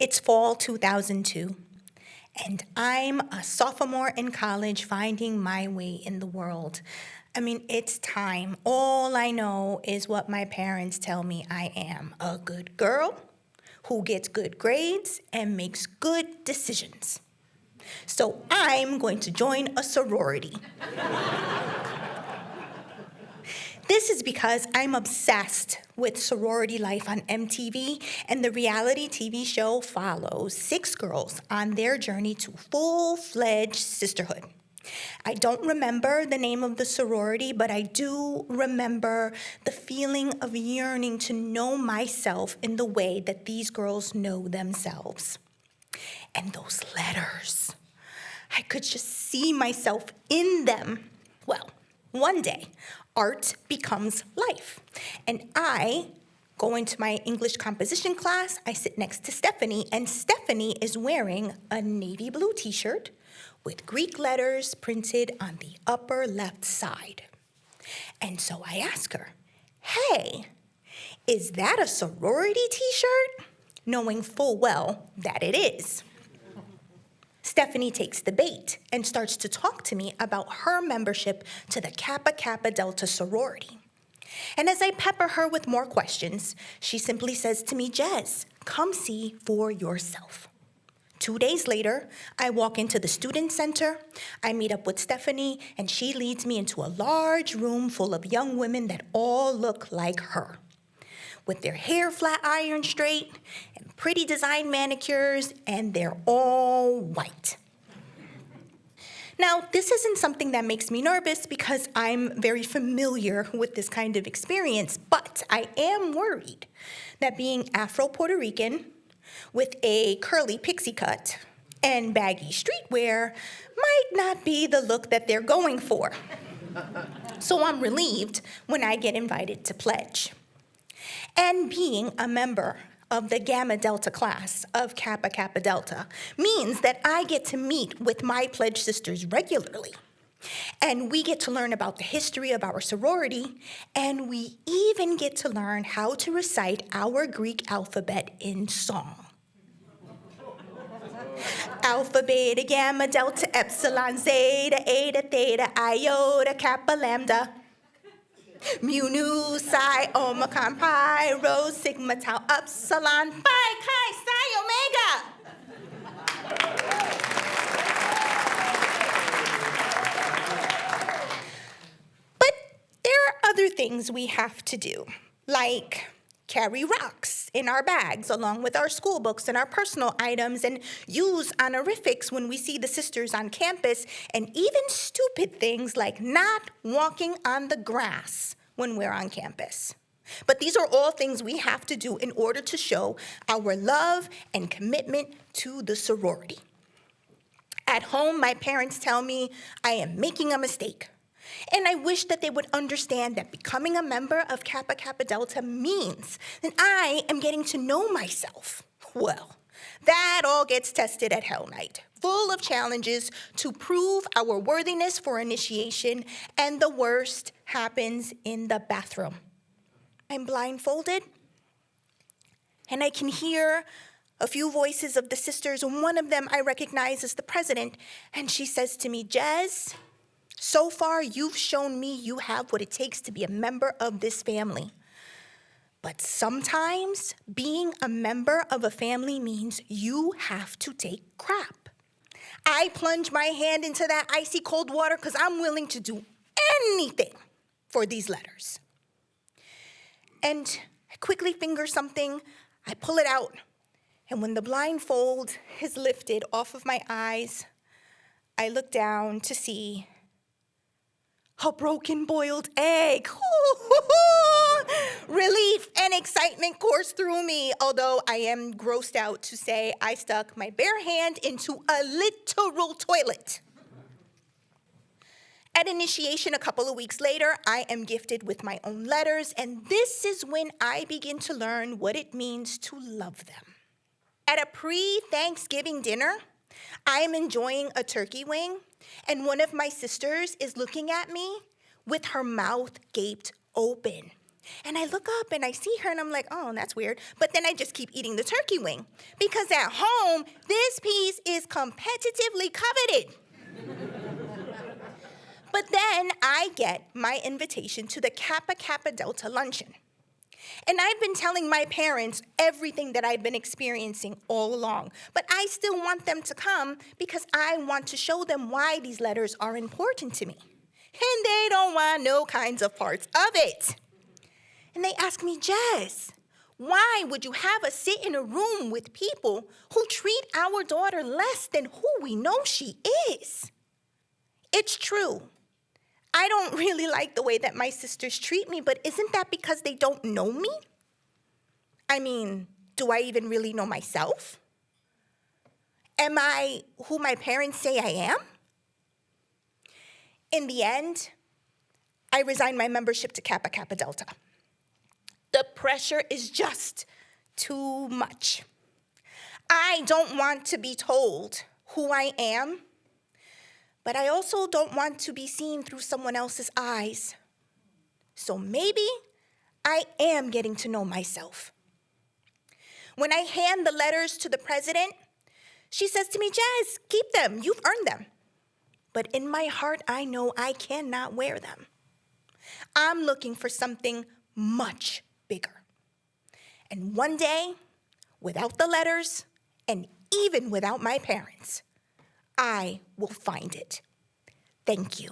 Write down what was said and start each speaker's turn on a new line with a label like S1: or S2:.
S1: It's fall 2002, and I'm a sophomore in college finding my way in the world. It's time. All I know is what my parents tell me I am: a good girl who gets good grades and makes good decisions. So I'm going to join a sorority. This is because I'm obsessed with sorority life on MTV, and the reality TV show follows 6 girls on their journey to full-fledged sisterhood. I don't remember the name of the sorority, but I do remember the feeling of yearning to know myself in the way that these girls know themselves. And those letters, I could just see myself in them. Well, one day, art becomes life. And I go into my English composition class. I sit next to Stephanie, and Stephanie is wearing a navy blue t-shirt with Greek letters printed on the upper left side. And so I ask her, "Hey, is that a sorority t-shirt?" Knowing full well that it is. Stephanie takes the bait and starts to talk to me about her membership to the Kappa Kappa Delta sorority. And as I pepper her with more questions, she simply says to me, "Jez, come see for yourself." 2 days later, I walk into the student center, I meet up with Stephanie, and she leads me into a large room full of young women that all look like her, with their hair flat ironed straight and pretty design manicures, and they're all white. Now, this isn't something that makes me nervous because I'm very familiar with this kind of experience, but I am worried that being Afro-Puerto Rican with a curly pixie cut and baggy streetwear might not be the look that they're going for. So I'm relieved when I get invited to pledge. And being a member of the Gamma Delta class of Kappa Kappa Delta means that I get to meet with my pledge sisters regularly. And we get to learn about the history of our sorority, and we even get to learn how to recite our Greek alphabet in song. Alpha, beta, gamma, delta, epsilon, zeta, eta, theta, iota, kappa, lambda. Mu, nu, psi, omicron, pi, rho, sigma, tau, upsilon, phi, chi, psi, omega. But there are other things we have to do, like carry rocks in our bags along with our school books and our personal items, and use honorifics when we see the sisters on campus, and even stupid things like not walking on the grass when we're on campus. But these are all things we have to do in order to show our love and commitment to the sorority. At home, my parents tell me I am making a mistake. And I wish that they would understand that becoming a member of Kappa Kappa Delta means that I am getting to know myself. Well, that all gets tested at Hell Night, full of challenges to prove our worthiness for initiation, and the worst happens in the bathroom. I'm blindfolded, and I can hear a few voices of the sisters, and one of them I recognize as the president, and she says to me, "Jez, so far, you've shown me you have what it takes to be a member of this family. But sometimes being a member of a family means you have to take crap." I plunge my hand into that icy cold water because I'm willing to do anything for these letters. And I quickly finger something, I pull it out, and when the blindfold is lifted off of my eyes, I look down to see a broken boiled egg. Relief and excitement course through me, although I am grossed out to say I stuck my bare hand into a literal toilet. At initiation a couple of weeks later, I am gifted with my own letters, and this is when I begin to learn what it means to love them. At a pre-Thanksgiving dinner, I am enjoying a turkey wing, and one of my sisters is looking at me with her mouth gaped open. And I look up and I see her and I'm like, oh, that's weird. But then I just keep eating the turkey wing because at home, this piece is competitively coveted. But then I get my invitation to the Kappa Kappa Delta luncheon. And I've been telling my parents everything that I've been experiencing all along. But I still want them to come because I want to show them why these letters are important to me. And they don't want no kinds of parts of it. And they ask me, Jez, why would you have us sit in a room with people who treat our daughter less than who we know she is? It's true. I don't really like the way that my sisters treat me, but isn't that because they don't know me? I mean, do I even really know myself? Am I who my parents say I am? In the end, I resigned my membership to Kappa Kappa Delta. The pressure is just too much. I don't want to be told who I am, but I also don't want to be seen through someone else's eyes. So maybe I am getting to know myself. When I hand the letters to the president, she says to me, Jez, keep them, you've earned them. But in my heart, I know I cannot wear them. I'm looking for something much bigger. And one day, without the letters, and even without my parents, I will find it. Thank you.